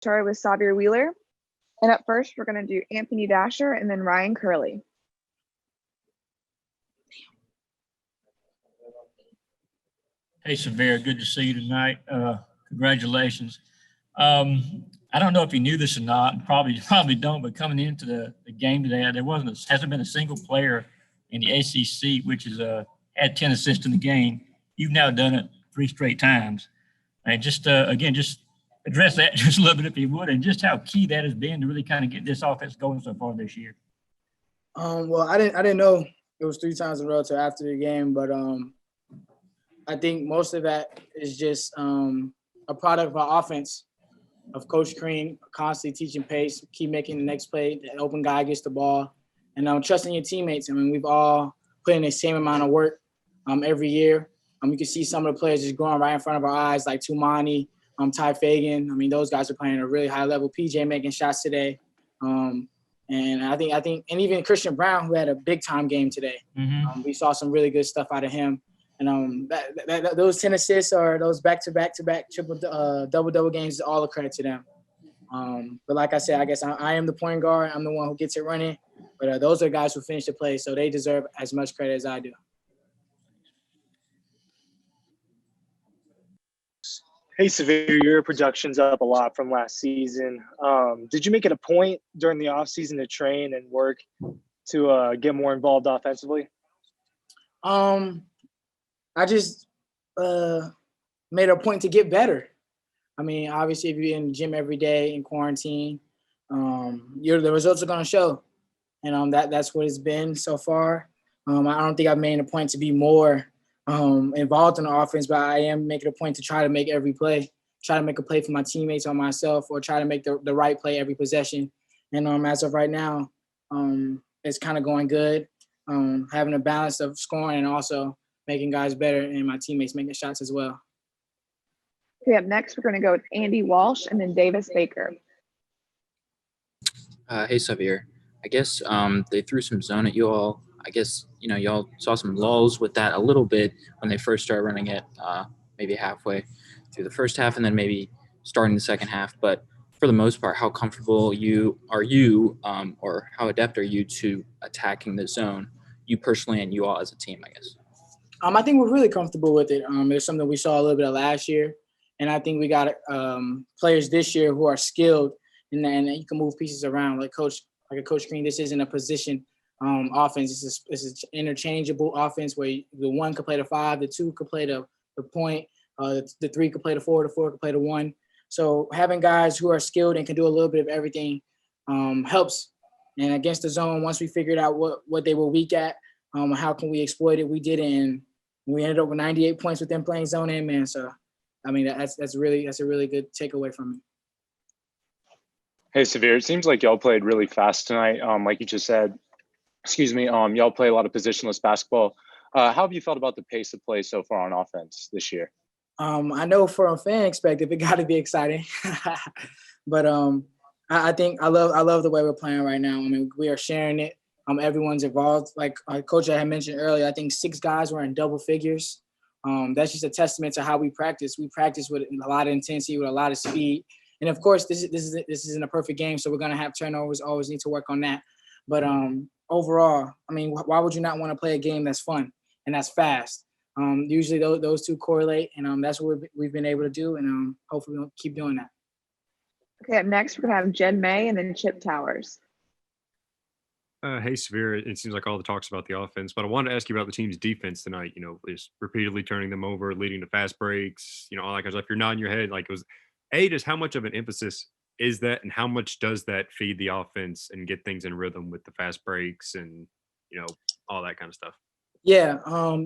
Started with Sahvir Wheeler. And up first, we're going to do Anthony Dasher and then Ryan Curley. Hey, Sahvir, good to see you tonight. Congratulations. I don't know if you knew this or not, probably don't, but coming into the game today, there hasn't been a single player in the ACC which has had 10 assists in the game. You've now done it 3 straight times. And just address that just a little bit if you would, and just how key that has been to really kind of get this offense going so far this year. Well, I didn't know it was 3 times in a row till after the game, but I think most of that is just a product of our offense, of Coach Crean constantly teaching pace, keep making the next play, the open guy gets the ball, and trusting your teammates. I mean, we've all put in the same amount of work every year. You can see some of the players just growing right in front of our eyes, like Tumani, Ty Fagan. I mean, those guys are playing at a really high level. PJ making shots today. And I think, and even Christian Brown, who had a big time game today. Mm-hmm. We saw some really good stuff out of him. And those 10 assists or those back-to-back double games is all a credit to them. But like I said, I guess I am the point guard. I'm the one who gets it running. But those are guys who finish the play, so they deserve as much credit as I do. Hey, Sahvir, your production's up a lot from last season. Did you make it a point during the offseason to train and work to get more involved offensively? I just made a point to get better. I mean, obviously, if you're in the gym every day in quarantine, the results are going to show. And that's what it's been so far. I don't think I've made a point to be more involved in the offense, but I am making a point to try to make every play, try to make a play for my teammates or myself, or try to make the right play every possession. And as of right now, it's kind of going good, having a balance of scoring and also making guys better and my teammates making shots as well. Okay, up next, we're going to go with Andy Walsh and then Davis Baker. Hey, Sahvir. I guess they threw some zone at you all. I guess, y'all saw some lulls with that a little bit when they first started running it, maybe halfway through the first half and then maybe starting the second half. But for the most part, how comfortable are you or how adept are you to attacking the zone, you personally and you all as a team, I guess? I think we're really comfortable with it. It's something we saw a little bit of last year. And I think we got players this year who are skilled and you can move pieces around. Like Coach Green, this isn't a position offense. This is interchangeable offense where the 1 could play the 5, the 2 could play the point, the 3 could play the 4, the 4 could play the 1. So having guys who are skilled and can do a little bit of everything helps. And against the zone, once we figured out what they were weak at, how can we exploit it, we did it. And we ended up with 98 points with them playing zone and man. So, I mean, that's a really good takeaway from me. Hey, Sahvir, it seems like y'all played really fast tonight. Like you just said, y'all play a lot of positionless basketball. How have you felt about the pace of play so far on offense this year? I know from a fan perspective, it got to be exciting. But I think I love the way we're playing right now. I mean, we are sharing it. Everyone's involved. Like Coach I had mentioned earlier, I think 6 guys were in double figures. That's just a testament to how we practice. We practice with a lot of intensity, with a lot of speed. And of course, this isn't a perfect game, so we're gonna have turnovers. Always need to work on that. But overall, I mean, why would you not want to play a game that's fun and that's fast? Usually those 2 correlate, and that's what we've been able to do, and hopefully we'll keep doing that. Okay, up next, we're going to have Jen May and then Chip Towers. Hey, Sahvir, it seems like all the talk's about the offense, but I wanted to ask you about the team's defense tonight. Just repeatedly turning them over, leading to fast breaks, all that kind of stuff. You're nodding your head like it was just how much of an emphasis is that, and how much does that feed the offense and get things in rhythm with the fast breaks and, all that kind of stuff? Yeah,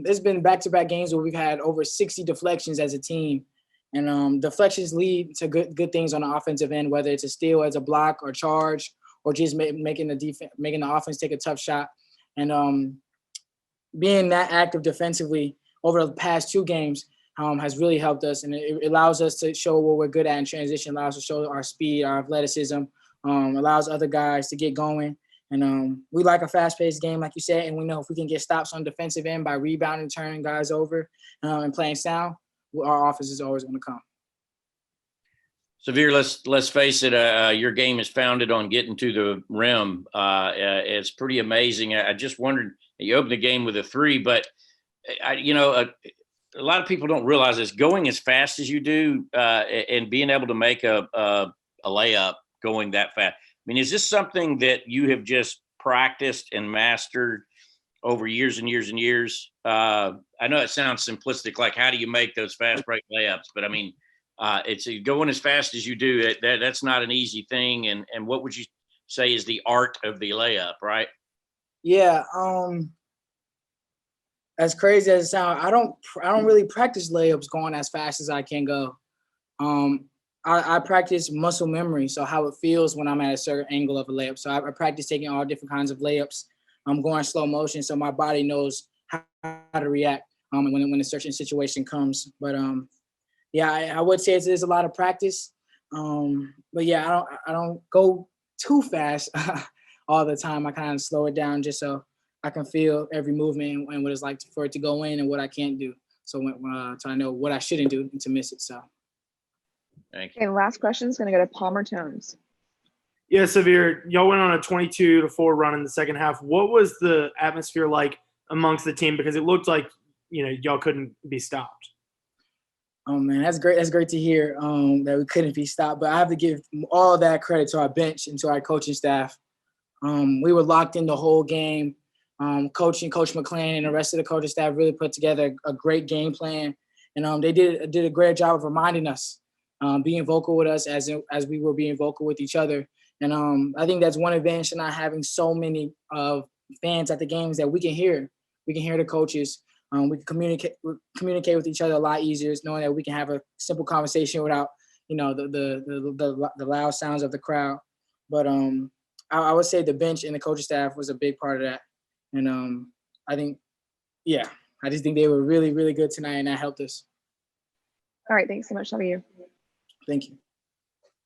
it's been back-to-back games where we've had over 60 deflections as a team. And deflections lead to good things on the offensive end, whether it's a steal as a block or charge, or just making the offense take a tough shot. And being that active defensively over the past 2 games has really helped us. And it allows us to show what we're good at in transition, allows us to show our speed, our athleticism, allows other guys to get going. And we like a fast-paced game, like you said, and we know if we can get stops on defensive end by rebounding, turning guys over, and playing sound, our offense is always going to come. Sahvir, let's face it. Your game is founded on getting to the rim. It's pretty amazing. I just wondered. You opened the game with a 3, but a lot of people don't realize this. Going as fast as you do and being able to make a layup going that fast. I mean, is this something that you have just practiced and mastered over years and years and years? I know it sounds simplistic, like how do you make those fast break layups? But I mean, it's going as fast as you do. That's not an easy thing. And what would you say is the art of the layup, right? Yeah. As crazy as it sounds, I don't really practice layups going as fast as I can go. I practice muscle memory, so how it feels when I'm at a certain angle of a layup. So I practice taking all different kinds of layups. I'm going slow motion, so my body knows how to react when a certain situation comes. But yeah, I would say there's a lot of practice. But yeah, I don't go too fast all the time. I kind of slow it down just so I can feel every movement and what it's like for it to go in and what I can't do. So so I know what I shouldn't do to miss it. So. Thank you. Okay, last question is going to go to Palmer Tones. Yeah, Sahvir, y'all went on a 22-4 run in the second half. What was the atmosphere like amongst the team? Because it looked like, y'all couldn't be stopped. Oh man, that's great. That's great to hear that we couldn't be stopped. But I have to give all that credit to our bench and to our coaching staff. We were locked in the whole game. Coach McClain and the rest of the coaching staff really put together a great game plan, and they did a great job of reminding us, being vocal with us as we were being vocal with each other. And I think that's one advantage to not having so many fans at the games, that we can hear the coaches. We can communicate with each other a lot easier, knowing that we can have a simple conversation without the loud sounds of the crowd. But I would say the bench and the coaching staff was a big part of that. And I think, yeah, I just think they were really, really good tonight, and that helped us. All right, thanks so much. Love you. Thank you.